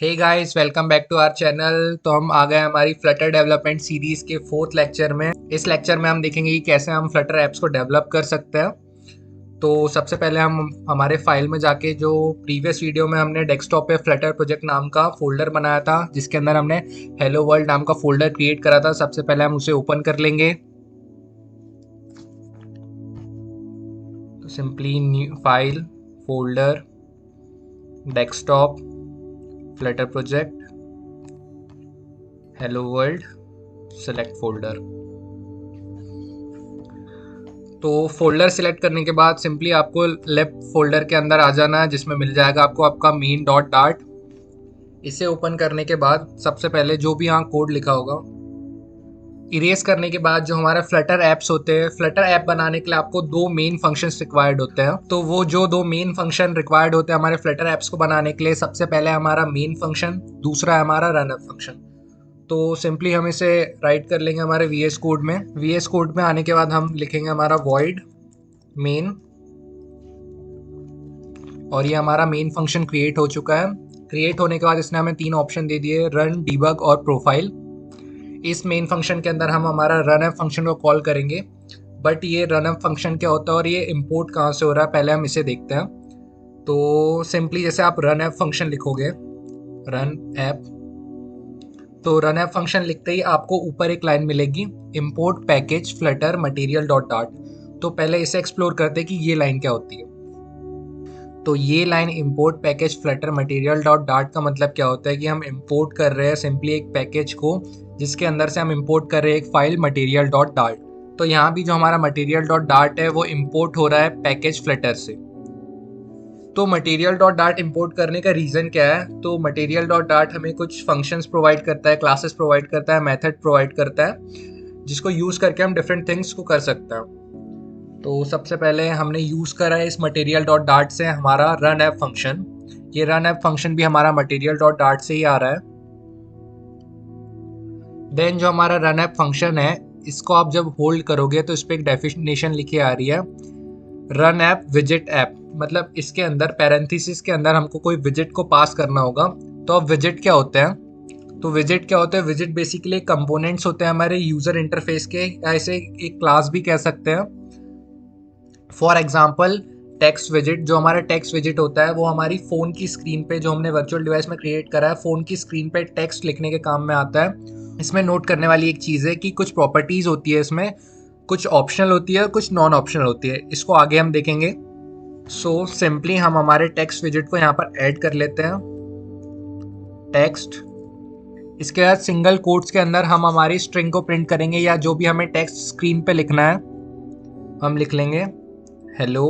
Hey guys, welcome back to our channel. तो हम आ गए हमारी फ्लटर डेवलपमेंट सीरीज के फोर्थ लेक्चर में। इस लेक्चर में हम देखेंगे कि कैसे हम फ्लटर ऐप्स को डेवलप कर सकते हैं। तो सबसे पहले हम हमारे फाइल में जाके, जो प्रीवियस वीडियो में हमने डेस्कटॉप पे फ्लटर प्रोजेक्ट नाम का फोल्डर बनाया था जिसके अंदर हमने हेलो वर्ल्ड नाम का फोल्डर क्रिएट करा था, सबसे पहले हम उसे ओपन कर लेंगे। तो simply new file, folder, desktop, Flutter project, hello world, select folder. तो फोल्डर सिलेक्ट करने के बाद सिंपली आपको लेफ्ट फोल्डर के अंदर आ जाना है जिसमें मिल जाएगा आपको आपका मेन डॉट डार्ट। इसे ओपन करने के बाद सबसे पहले जो भी यहाँ कोड लिखा होगा इरेज करने के बाद, जो हमारा फ्लटर ऐप्स होते हैं, फ्लटर ऐप बनाने के लिए आपको दो मेन फंक्शंस रिक्वायर्ड होते हैं। तो वो जो दो मेन फंक्शन रिक्वायर्ड होते हैं हमारे फ्लटर ऐप्स को बनाने के लिए, सबसे पहले हमारा मेन फंक्शन, दूसरा है हमारा रन ऐप फंक्शन। तो सिंपली हम इसे राइट कर लेंगे हमारे VS कोड में। VS कोड में आने के बाद हम लिखेंगे हमारा void मेन, और ये हमारा मेन फंक्शन क्रिएट हो चुका है। क्रिएट होने के बाद इसने हमें तीन ऑप्शन दे दिए, रन, डीबग और प्रोफाइल। इस मेन फंक्शन के अंदर हम हमारा रन ऐप फंक्शन को कॉल करेंगे। बट ये रन ऐप फंक्शन क्या होता है और ये इंपोर्ट कहाँ से हो रहा है, पहले हम इसे देखते हैं। तो सिंपली जैसे आप रन ऐप फंक्शन लिखोगे, रन ऐप, तो रन ऐप फंक्शन लिखते ही आपको ऊपर एक लाइन मिलेगी, import package Flutter material dot dart. तो पहले इसे एक्सप्लोर करते हैं कि ये लाइन क्या होती है। तो ये line import package Flutter material dot dart का मतलब क्या होता है कि हम इंपोर्ट कर रहे हैं सिंपली एक पैकेज को, जिसके अंदर से हम इंपोर्ट कर रहे हैं एक फाइल मटेरियल डॉट डार्ट। तो यहाँ भी जो हमारा मटेरियल डॉट डार्ट है वो इंपोर्ट हो रहा है पैकेज फ्लटर से। तो मटेरियल डॉट डार्ट इंपोर्ट करने का रीज़न क्या है? तो मटेरियल डॉट डार्ट हमें कुछ फंक्शंस प्रोवाइड करता है, क्लासेस प्रोवाइड करता है, मेथड प्रोवाइड करता है, जिसको यूज़ करके हम डिफरेंट थिंग्स को कर सकते हैं। तो सबसे पहले हमने यूज़ करा है इस मटेरियल डॉट डार्ट से हमारा रन ऐप फंक्शन। ये रन ऐप फंक्शन भी हमारा मटेरियल डॉट डार्ट से ही आ रहा है। देन जो हमारा रन ऐप फंक्शन है, इसको आप जब होल्ड करोगे तो इस पर एक डेफिनेशन लिखी आ रही है, रन ऐप विजिट ऐप। मतलब इसके अंदर पैरेंथेसिस के अंदर हमको कोई विजिट को पास करना होगा। तो अब विजिट क्या होते हैं? तो विजिट क्या होते हैं? विजिट बेसिकली कंपोनेंट्स होते हैं हमारे यूजर इंटरफेस के, या इसे एक क्लास भी कह सकते हैं। फॉर एग्जाम्पल टेक्स्ट विजिट, जो हमारा टेक्स्ट विजिट होता है वो हमारी फ़ोन की स्क्रीन पे, जो हमने वर्चुअल डिवाइस में क्रिएट करा है, फ़ोन की स्क्रीन पे टेक्स्ट लिखने के काम में आता है। इसमें नोट करने वाली एक चीज़ है कि कुछ प्रॉपर्टीज़ होती है इसमें, कुछ ऑप्शनल होती है, कुछ नॉन ऑप्शनल होती है। इसको आगे हम देखेंगे। सो सिंपली हम हमारे टेक्स्ट विजिट को यहाँ पर ऐड कर लेते हैं, टेक्स्ट। इसके बाद सिंगल कोट्स के अंदर हम हमारी स्ट्रिंग को प्रिंट करेंगे, या जो भी हमें टेक्स्ट स्क्रीन पे लिखना है हम लिख लेंगे हेलो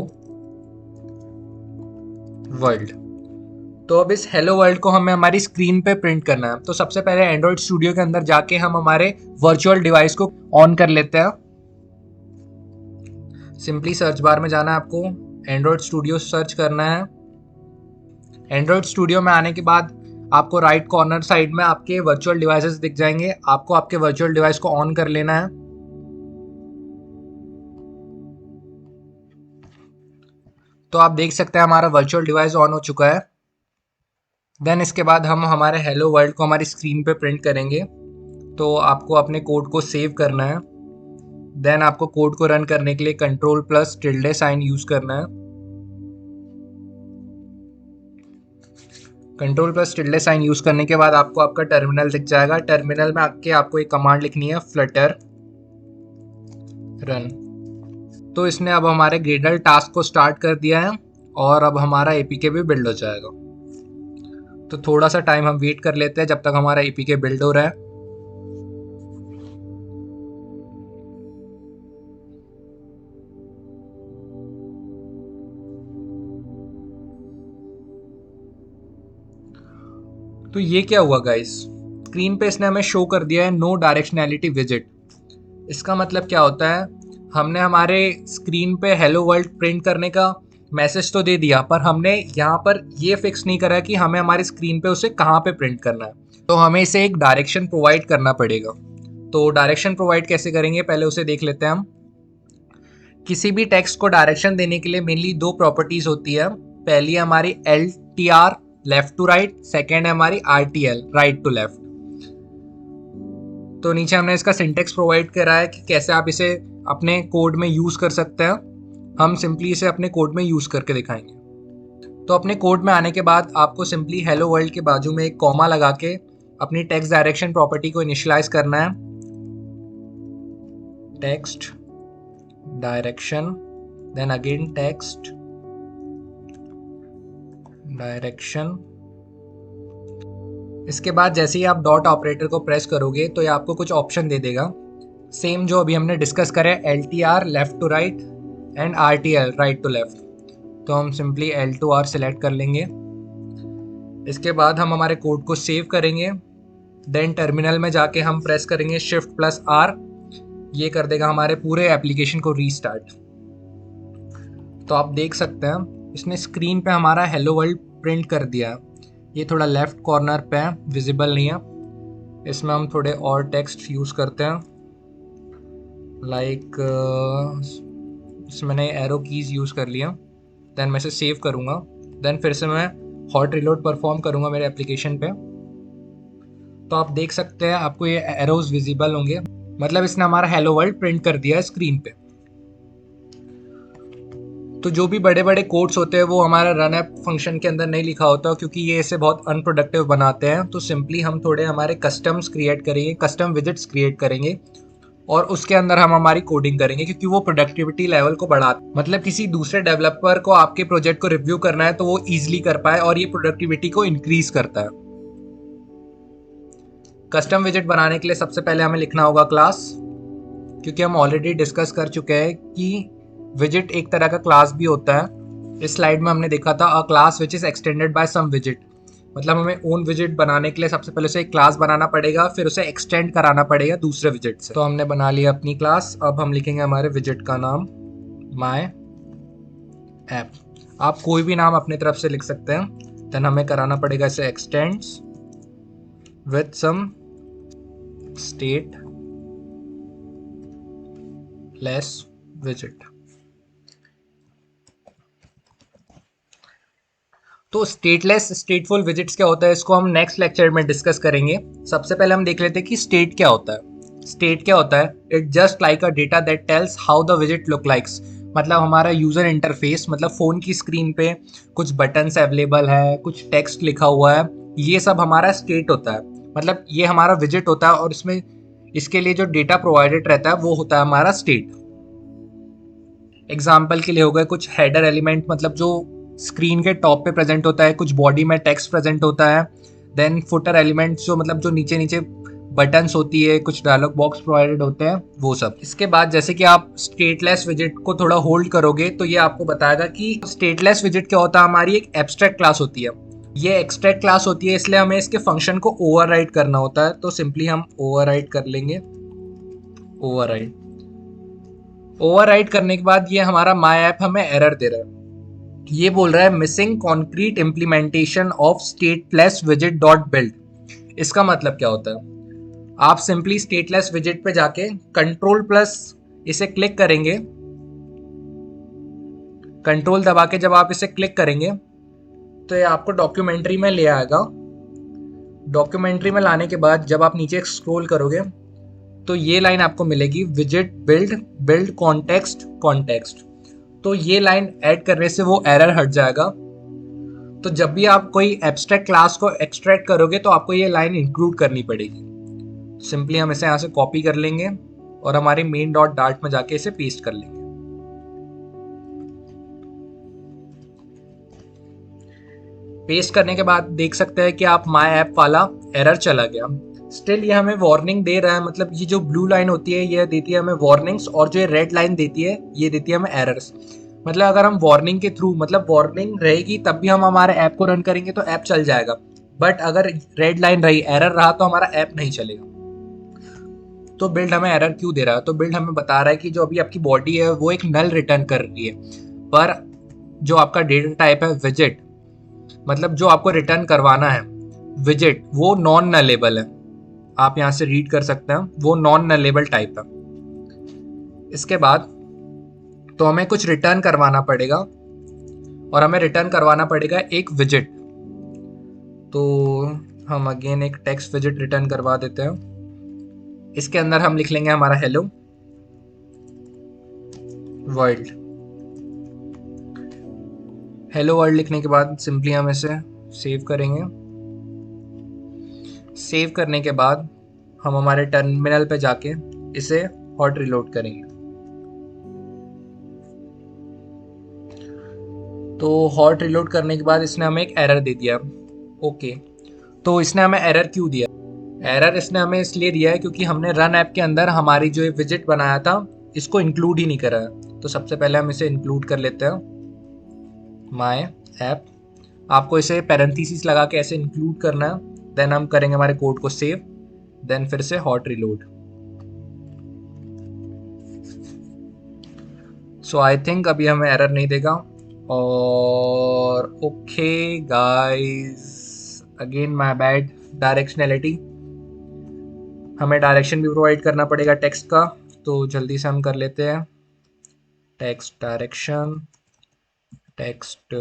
वर्ल्ड। तो अब इस हेलो वर्ल्ड को हमें हमारी स्क्रीन पे प्रिंट करना है। तो सबसे पहले एंड्रॉइड स्टूडियो के अंदर जाके हम हमारे वर्चुअल डिवाइस को ऑन कर लेते हैं। सिंपली सर्च बार में जाना है आपको, एंड्रॉइड स्टूडियो सर्च करना है। एंड्रॉइड स्टूडियो में आने के बाद आपको राइट कॉर्नर साइड में आपके वर्चुअल डिवाइसेस दिख जाएंगे। आपको आपके वर्चुअल डिवाइस को ऑन कर लेना है। तो आप देख सकते हैं हमारा वर्चुअल डिवाइस ऑन हो चुका है। देन इसके बाद हम हमारे हेलो वर्ल्ड को हमारी स्क्रीन पे प्रिंट करेंगे। तो आपको अपने कोड को सेव करना है। देन आपको कोड को रन करने के लिए control plus tilde sign use करना है। Control plus tilde sign use करने के बाद आपको आपका टर्मिनल दिख जाएगा। टर्मिनल में आके आपको एक कमांड लिखनी है, फ्लटर रन। तो इसने अब हमारे ग्रेडल टास्क को स्टार्ट कर दिया है और अब हमारा एपीके भी बिल्ड हो जाएगा। तो थोड़ा सा टाइम हम वेट कर लेते हैं जब तक हमारा एपीके बिल्ड हो रहा है। तो ये क्या हुआ गाइस, स्क्रीन पे इसने हमें शो कर दिया है नो डायरेक्शनैलिटी विजिट। इसका मतलब क्या होता है, हमने हमारे स्क्रीन पे हेलो वर्ल्ड प्रिंट करने का मैसेज तो दे दिया, पर हमने यहाँ पर ये फिक्स नहीं करा कि हमें हमारी स्क्रीन पे उसे कहाँ पे प्रिंट करना है। तो हमें इसे एक डायरेक्शन प्रोवाइड करना पड़ेगा। तो डायरेक्शन प्रोवाइड कैसे करेंगे, पहले उसे देख लेते हैं हम। किसी भी टेक्स्ट को डायरेक्शन देने के लिए मेनली दो प्रॉपर्टीज होती है। पहली हमारी LTR, left to right, second है हमारी RTL, राइट टू लेफ्ट। तो नीचे हमने इसका सिंटेक्स प्रोवाइड करा है कि कैसे आप इसे अपने कोड में यूज कर सकते हैं। हम सिंपली इसे अपने कोड में यूज करके दिखाएंगे। तो अपने कोड में आने के बाद आपको सिंपली हेलो वर्ल्ड के बाजू में एक कॉमा लगा के अपनी टेक्स्ट डायरेक्शन प्रॉपर्टी को इनिशियलाइज करना है। Text direction, then again text direction. इसके बाद जैसे ही आप डॉट ऑपरेटर को प्रेस करोगे तो ये आपको कुछ ऑप्शन दे देगा, सेम जो अभी हमने डिस्कस करे, LTR left to right and RTL right to left. तो हम सिंपली L2R सिलेक्ट कर लेंगे। इसके बाद हम हमारे कोड को सेव करेंगे, देन टर्मिनल में जाके हम प्रेस करेंगे Shift+R। ये कर देगा हमारे पूरे एप्लीकेशन को रीस्टार्ट। तो आप देख सकते हैं इसने स्क्रीन पे हमारा हेलो वर्ल्ड प्रिंट कर दिया है। ये थोड़ा लेफ्ट कॉर्नर पे है, विजिबल नहीं है। इसमें हम थोड़े और टेक्स्ट यूज़ करते हैं, लाइक इसमें मैंने एरो कीज़ यूज़ कर लिया। देन मैं इसे सेव करूँगा, देन फिर से मैं हॉट रिलोड परफॉर्म करूँगा मेरे एप्लीकेशन पे। तो आप देख सकते हैं आपको ये एरोज विजिबल होंगे, मतलब इसने हमारा हेलो वर्ल्ड प्रिंट कर दिया है स्क्रीन पे। तो जो भी बड़े बड़े कोड्स होते हैं वो हमारा रन ऐप फंक्शन के अंदर नहीं लिखा होता, क्योंकि ये इसे बहुत अनप्रोडक्टिव बनाते हैं। तो सिंपली हम थोड़े हमारे कस्टम्स क्रिएट करेंगे, कस्टम विजिट्स क्रिएट करेंगे और उसके अंदर हम हमारी कोडिंग करेंगे, क्योंकि वो प्रोडक्टिविटी लेवल को बढ़ाते, मतलब किसी दूसरे डेवलपर को आपके प्रोजेक्ट को रिव्यू करना है तो वो ईजिली कर पाए और ये प्रोडक्टिविटी को इंक्रीज करता है। कस्टम विजिट बनाने के लिए सबसे पहले हमें लिखना होगा क्लास, क्योंकि हम ऑलरेडी डिस्कस कर चुके हैं कि विजिट एक तरह का क्लास भी होता है। इस स्लाइड में हमने देखा था a class which is extended by some विजिट, मतलब हमें ओन विजिट बनाने के लिए सबसे पहले उसे एक क्लास बनाना पड़ेगा, फिर उसे एक्सटेंड कराना पड़ेगा दूसरे विजिट से। तो हमने बना लिया अपनी क्लास। अब हम लिखेंगे हमारे विजिट का नाम माय ऐप। आप कोई भी नाम अपनी तरफ से लिख सकते हैं। देन हमें कराना पड़ेगा इसे extends with some state less विजिट। तो स्टेटलेस स्टेटफुल विजिट्स क्या होता है, इसको हम नेक्स्ट लेक्चर में डिस्कस करेंगे। सबसे पहले हम देख लेते हैं कि स्टेट क्या होता है। स्टेट क्या होता है, it just like a data that tells how the visit look likes. मतलब हमारा यूजर इंटरफेस, मतलब फोन की स्क्रीन पे कुछ बटन्स अवेलेबल है, कुछ टेक्स्ट लिखा हुआ है, ये सब हमारा स्टेट होता है। मतलब ये हमारा विजिट होता है और इसमें इसके लिए जो डेटा प्रोवाइडेड रहता है वो होता है हमारा स्टेट। एग्जाम्पल के लिए हो गए कुछ हेडर एलिमेंट, मतलब जो स्क्रीन के टॉप पे प्रेजेंट होता है, कुछ बॉडी में टेक्स्ट प्रेजेंट होता है। देन फुटर एलिमेंट्स, जो मतलब जो नीचे नीचे बटन्स होती है, कुछ डायलॉग बॉक्स प्रोवाइडेड होते हैं, वो सब। इसके बाद जैसे कि आप स्टेटलेस विजिट को थोड़ा होल्ड करोगे तो ये आपको बताएगा कि स्टेटलेस विजिट क्या होता है। हमारी एक एब्स्ट्रैक्ट क्लास होती है, ये एक्सट्रैक्ट क्लास होती है, इसलिए हमें इसके फंक्शन को ओवरराइड करना होता है। तो सिंपली हम ओवरराइड कर लेंगे। ओवरराइड करने के बाद ये हमारा माय ऐप हमें एरर दे रहा है। ये बोल रहा है missing concrete implementation of stateless visit dot build. इसका मतलब क्या होता है, आप सिंपली स्टेटलेस विजिट पे जाके कंट्रोल प्लस इसे क्लिक करेंगे। कंट्रोल दबा के जब आप इसे क्लिक करेंगे तो ये आपको डॉक्यूमेंट्री में ले आएगा। डॉक्यूमेंट्री में लाने के बाद जब आप नीचे स्क्रॉल करोगे तो ये लाइन आपको मिलेगी, विजिट बिल्ड कॉन्टेक्स्ट। तो ये लाइन ऐड करने से वो एरर हट जाएगा। तो जब भी आप कोई एब्स्ट्रैक्ट क्लास को एक्सट्रैक्ट करोगे तो आपको ये लाइन इंक्लूड करनी पड़ेगी। सिंपली हम इसे यहाँ से कॉपी कर लेंगे और हमारे मेन डॉट डार्ट में जाके इसे पेस्ट कर लेंगे। पेस्ट करने के बाद देख सकते हैं कि आप माय ऐप वाला एरर चला गया। स्टिल ये हमें वार्निंग दे रहा है, मतलब ये जो ब्लू लाइन होती है ये देती है हमें वार्निंग्स, और जो रेड लाइन देती है ये देती है हमें एरर्स। मतलब अगर हम वार्निंग के थ्रू, मतलब वार्निंग रहेगी तब भी हम हमारे ऐप को रन करेंगे तो ऐप चल जाएगा, बट अगर रेड लाइन रही, एरर रहा, तो हमारा ऐप नहीं चलेगा। तो बिल्ड हमें एरर क्यों दे रहा है, तो बिल्ड हमें बता रहा है कि जो अभी आपकी बॉडी है वो एक नल रिटर्न कर रही है, पर जो आपका डेटा टाइप है विजिट, मतलब जो आपको रिटर्न करवाना है विजिट, वो नॉन नलेबल है। आप यहाँ से रीड कर सकते हैं, वो नॉन नलेबल टाइप है। इसके बाद तो हमें कुछ रिटर्न करवाना पड़ेगा, और हमें रिटर्न करवाना पड़ेगा एक विजिट। तो हम अगेन एक टेक्स्ट विजिट रिटर्न करवा देते हैं। इसके अंदर हम लिख लेंगे हमारा हेलो वर्ल्ड। हेलो वर्ल्ड लिखने के बाद सिंपली हम इसे सेव करेंगे। सेव करने के बाद हम हमारे टर्मिनल पे जाके इसे हॉट रिलोड करेंगे। तो हॉट रिलोड करने के बाद इसने हमें एक एरर दे दिया। ओके, तो इसने हमें एरर क्यों दिया? एरर इसने हमें इसलिए दिया है क्योंकि हमने रन ऐप के अंदर हमारी जो ये विजिट बनाया था इसको इंक्लूड ही नहीं करा है। तो सबसे पहले हम इसे इंक्लूड कर लेते हैं, माय ऐप। आपको इसे पैरेंथेसिस लगा के ऐसे इंक्लूड करना है। देन हम करेंगे हमारे कोड को सेव, देन फिर से hot reload. So I think अभी हमें एरर नहीं देगा। और okay guys, again my bad, directionality. हमें डायरेक्शन भी प्रोवाइड करना पड़ेगा टेक्स्ट का, तो जल्दी से हम कर लेते हैं टेक्स्ट डायरेक्शन, टेक्स्ट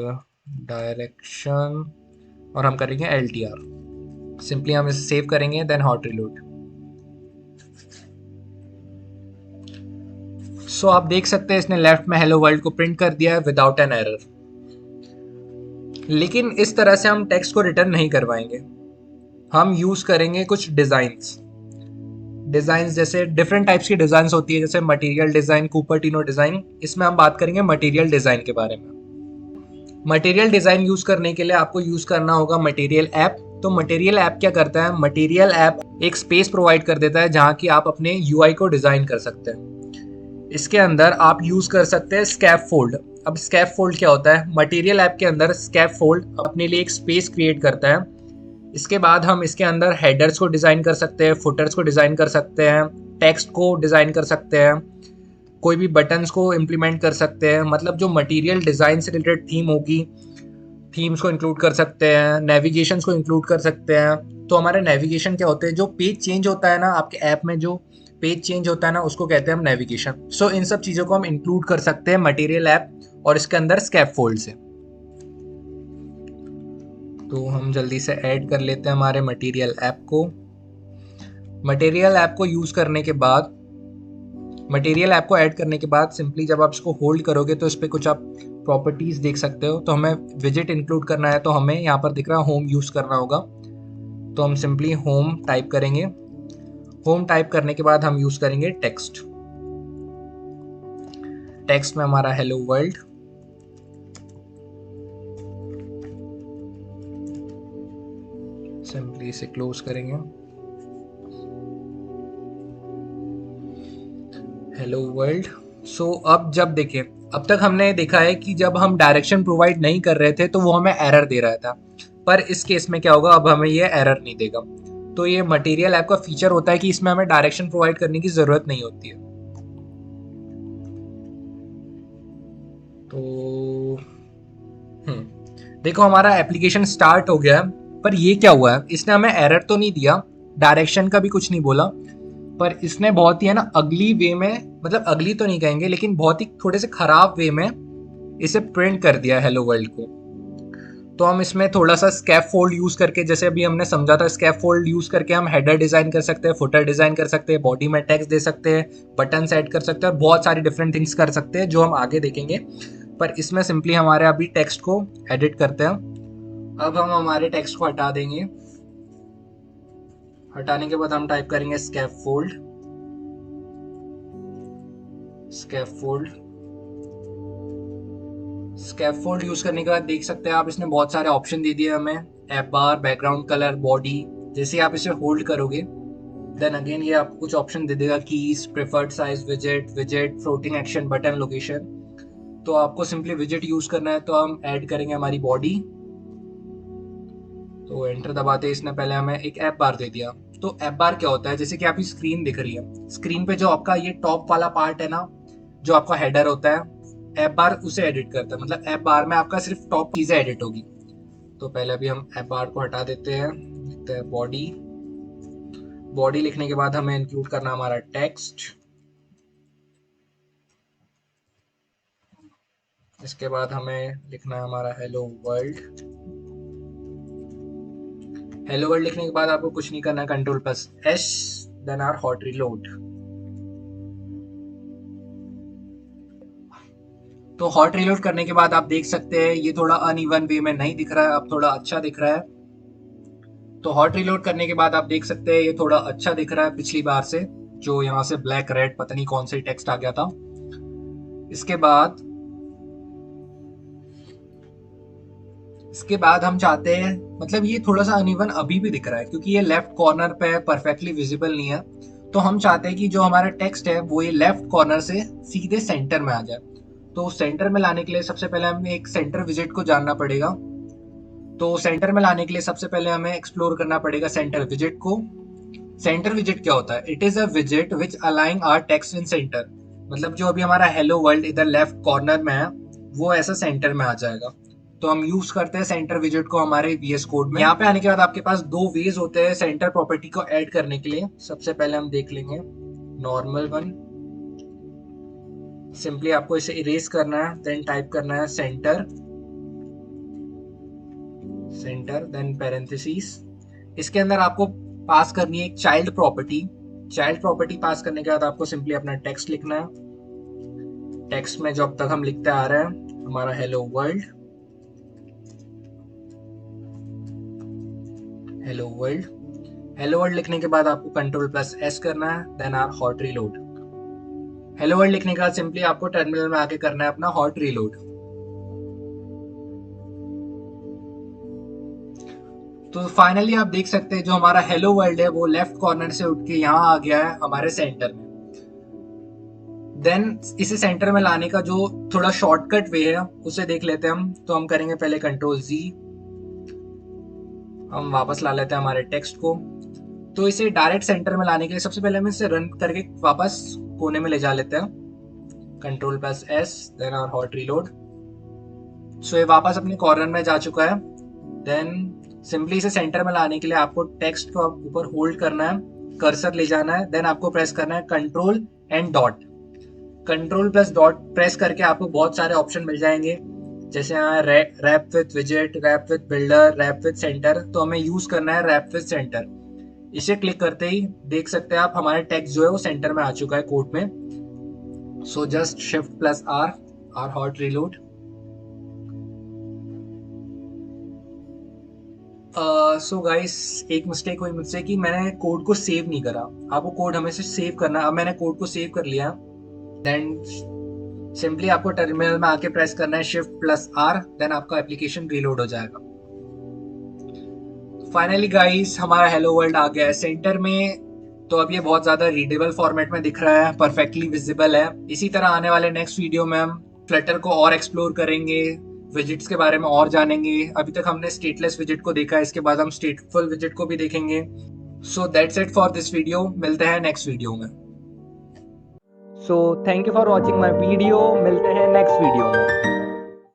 डायरेक्शन, और हम करेंगे LTR। सिंपली हम इसे सेव करेंगे, देन हॉट रिलोड। सो आप देख सकते हैं इसने लेफ्ट में हेलो वर्ल्ड को प्रिंट कर दिया है विदाउट एन एरर। लेकिन इस तरह से हम टेक्स्ट को रिटर्न नहीं करवाएंगे। हम यूज करेंगे कुछ डिजाइन्स। डिजाइन्स जैसे डिफरेंट टाइप्स की डिजाइन्स होती है, जैसे मटेरियल डिजाइन, कुपर्टिनो डिजाइन। इसमें हम बात करेंगे मटेरियल डिजाइन के बारे में। मटेरियल डिजाइन यूज करने के लिए आपको यूज करना होगा मटेरियल ऐप। तो मटेरियल ऐप क्या करता है? मटेरियल ऐप एक स्पेस प्रोवाइड कर देता है जहां की आप अपने यूआई को डिजाइन कर सकते हैं। इसके अंदर आप यूज कर सकते हैं स्कैप फोल्ड। अब स्कैप फोल्ड क्या होता है? मटेरियल ऐप के अंदर स्कैप फोल्ड अपने लिए एक स्पेस क्रिएट करता है। इसके बाद हम इसके अंदर हेडर्स को डिजाइन कर सकते हैं, फुटर्स को डिजाइन कर सकते हैं, टेक्स्ट को डिजाइन कर सकते हैं, कोई भी बटन्स को इम्प्लीमेंट कर सकते हैं। मतलब जो मटेरियल डिजाइन से रिलेटेड थीम होगी, थीम्स को इंक्लूड कर सकते हैं, नेविगेशन को इंक्लूड कर सकते हैं। तो हमारे नेविगेशन क्या होते हैं? जो पेज चेंज होता है ना आपके ऐप में, जो पेज चेंज होता है ना, उसको कहते हैं हम नेविगेशन। सो इन सब चीज़ों को हम इंक्लूड कर सकते हैं मटेरियल ऐप और इसके अंदर स्कैप फोल्ड से। तो हम जल्दी से ऐड कर लेते हैं हमारे मटेरियल ऐप को। मटेरियल ऐप को यूज़ करने के बाद, मटेरियल ऐप को ऐड करने के बाद सिंपली जब आप इसको होल्ड करोगे तो इस पर कुछ आप प्रॉपर्टीज देख सकते हो। तो हमें विजिट इंक्लूड करना है, तो हमें यहाँ पर दिख रहा है होम यूज़ करना होगा। तो हम सिंपली होम टाइप करेंगे। होम टाइप करने के बाद हम यूज़ करेंगे टेक्स्ट। टेक्स्ट में हमारा हेलो वर्ल्ड। सिंपली इसे क्लोज करेंगे। Hello world. सो अब जब देखें, अब तक हमने देखा है कि जब हम डायरेक्शन प्रोवाइड नहीं कर रहे थे तो वो हमें एरर दे रहा था। पर इस केस में क्या होगा? अब हमें ये एरर नहीं देगा। तो ये मटेरियल ऐप का फीचर होता है कि इसमें हमें डायरेक्शन प्रोवाइड करने की जरूरत नहीं होती है। तो देखो हमारा एप्लीकेशन स्टार्ट हो गया है। पर ये क्या हुआ है? इसने हमें एरर तो नहीं दिया, डायरेक्शन का भी कुछ नहीं बोला, पर इसने बहुत ही है ना अगली वे में, मतलब अगली तो नहीं कहेंगे लेकिन बहुत ही थोड़े से खराब वे में इसे प्रिंट कर दिया हेलो वर्ल्ड को। तो हम इसमें थोड़ा सा स्कैप फोल्ड यूज करके, जैसे अभी हमने समझा था, स्कैप फोल्ड यूज करके हम हेडर डिजाइन कर सकते हैं, फुटर डिजाइन कर सकते हैं, बॉडी में टेक्स्ट दे सकते हैं, बटन ऐड कर सकते हैं, और बहुत सारी डिफरेंट थिंग्स कर सकते हैं जो हम आगे देखेंगे। पर इसमें सिंपली हमारे अभी टेक्स्ट को एडिट करते हैं। अब हम हमारे टेक्स्ट को हटा देंगे। हटाने के बाद हम टाइप करेंगे स्कैप फोल्ड, स्कैप फोल्ड। स्कैप फोल्ड यूज करने के बाद देख सकते हैं आप, इसने बहुत सारे ऑप्शन दे दिए हमें। ऐप बार, बैकग्राउंड कलर, बॉडी। जैसे आप इसे होल्ड करोगे देन अगेन ये आपको कुछ ऑप्शन दे देगा, keys, preferred size, विजेट, विजेट, floating action, button, location. तो आपको सिंपली विजेट यूज करना है, तो हम ऐड करेंगे हमारी बॉडी। तो एंटर दबाते इसने पहले हमें एक ऐप बार दे दिया। तो ऐप बार क्या होता है? जैसे कि आपकी स्क्रीन दिख रही है, स्क्रीन पे जो आपका ये टॉप वाला पार्ट है ना, जो आपका हेडर होता है, ऐप बार उसे एडिट करता है। मतलब ऐप बार में आपका सिर्फ टॉप चीजें एडिट होगी। तो पहले अभी हम ऐप बार को हटा देते हैं, लिखते हैं बॉडी। बॉडी लिखने के बाद हमें इंक्लूड करना हमारा टेक्स्ट। इसके बाद हमें लिखना है हमारा हेलो वर्ल्ड। हेलो वर्ल्ड लिखने के बाद आपको कुछ नहीं करना है, control plus S, then R hot reload. तो हॉट रीलोड करने के बाद आप देख सकते हैं ये थोड़ा अनइवन वे में नहीं दिख रहा है, अब थोड़ा अच्छा दिख रहा है। तो हॉट रीलोड करने के बाद आप देख सकते हैं ये थोड़ा अच्छा दिख रहा है पिछली बार से, जो यहाँ से ब्लैक रेड पता नहीं कौन सा टेक्स्ट आ गया था। इसके बाद हम चाहते हैं, मतलब ये थोड़ा सा अनइवन अभी भी दिख रहा है क्योंकि ये लेफ्ट कॉर्नर पे परफेक्टली विजिबल नहीं है। तो हम चाहते हैं कि जो हमारा टेक्स्ट है वो ये लेफ्ट कॉर्नर से सीधे सेंटर में आ जाए। तो सेंटर में लाने के लिए सबसे पहले हमें एक सेंटर विजिट को जानना पड़ेगा। तो सेंटर में लाने के लिए सबसे पहले हमें एक्सप्लोर करना पड़ेगा सेंटर विजिट को। सेंटर विजिट क्या होता है? इट इज अ विजिट which aligning our text in center. मतलब जो अभी हमारा हेलो वर्ल्ड इधर लेफ्ट कॉर्नर में है वो ऐसा सेंटर में आ जाएगा। तो हम यूज करते हैं सेंटर विजिट को हमारे VS कोड में। यहाँ पे आने के बाद आपके पास दो वेज होते हैं सेंटर प्रॉपर्टी को ऐड करने के लिए। सबसे पहले हम देख लेंगे नॉर्मल वन। सिंपली आपको इसे इरेज करना है, देन टाइप करना है सेंटर, देन पैरेंथेसिस। इसके अंदर आपको पास करनी है एक चाइल्ड प्रॉपर्टी। चाइल्ड प्रॉपर्टी पास करने के बाद आपको सिंपली अपना टेक्स्ट लिखना है। टेक्स्ट में जो अब तक हम लिखते आ रहे हैं हमारा hello world, hello world. Hello world लिखने के बाद आपको कंट्रोल प्लस एस करना है, then R hot reload. Hello world लिखने के बाद सिंपली आपको टर्मिनल में आके करना है अपना हॉट रीलोड। तो फाइनली आप देख सकते हैं जो हमारा हेलो वर्ल्ड है वो लेफ्ट कॉर्नर से उठ के यहाँ आ गया है हमारे सेंटर में। देन इसे सेंटर में लाने का जो थोड़ा शॉर्टकट वे है उसे देख लेते हैं हम। तो हम करेंगे पहले कंट्रोल Z, हम वापस ला लेते हैं हमारे टेक्स्ट को। तो इसे डायरेक्ट सेंटर में लाने के लिए सबसे पहले हम इसे रन करके वापस कोने में ले जा लेते हैं, control plus S, then our hot reload. So ये वापस अपने कॉर्नर में जा चुका है। देन सिंपली इसे सेंटर में लाने के लिए आपको टेक्स्ट को ऊपर होल्ड करना है, कर्सर ले जाना है, देन आपको प्रेस करना है control and dot. Control plus dot press करके आपको बहुत सारे ऑप्शन मिल जाएंगे, जैसे यहाँ रैप विथ विजेट, wrap with builder, wrap with center. तो हमें यूज करना है रैप विथ सेंटर। इसे क्लिक करते ही देख सकते हैं आप हमारे टेक्स्ट जो है वो सेंटर में आ चुका है कोड में। So just shift plus R, R hot reload. So guys एक मिस्टेक हुई मुझसे कि मैंने कोड को सेव नहीं करा। आपको कोड हमेशा सेव करना है। अब मैंने कोड को सेव कर लिया। देन सिंपली आपको टर्मिनल में आके प्रेस करना है शिफ्ट प्लस R, देन आपका एप्लीकेशन रीलोड हो जाएगा। फाइनली गाइस हमारा हेलो वर्ल्ड आ गया है सेंटर में। तो अब ये बहुत ज्यादा रीडेबल फॉर्मेट में दिख रहा है, परफेक्टली विजिबल है। इसी तरह आने वाले नेक्स्ट वीडियो में हम फ्लटर को और एक्सप्लोर करेंगे, विजिट्स के बारे में और जानेंगे। अभी तक हमने स्टेटलेस विजिट को देखा है, इसके बाद हम स्टेटफुल विजिट को भी देखेंगे। So that's it for this video, मिलते हैं नेक्स्ट वीडियो में। So thank you for watching my video, मिलते हैं नेक्स्ट वीडियो में।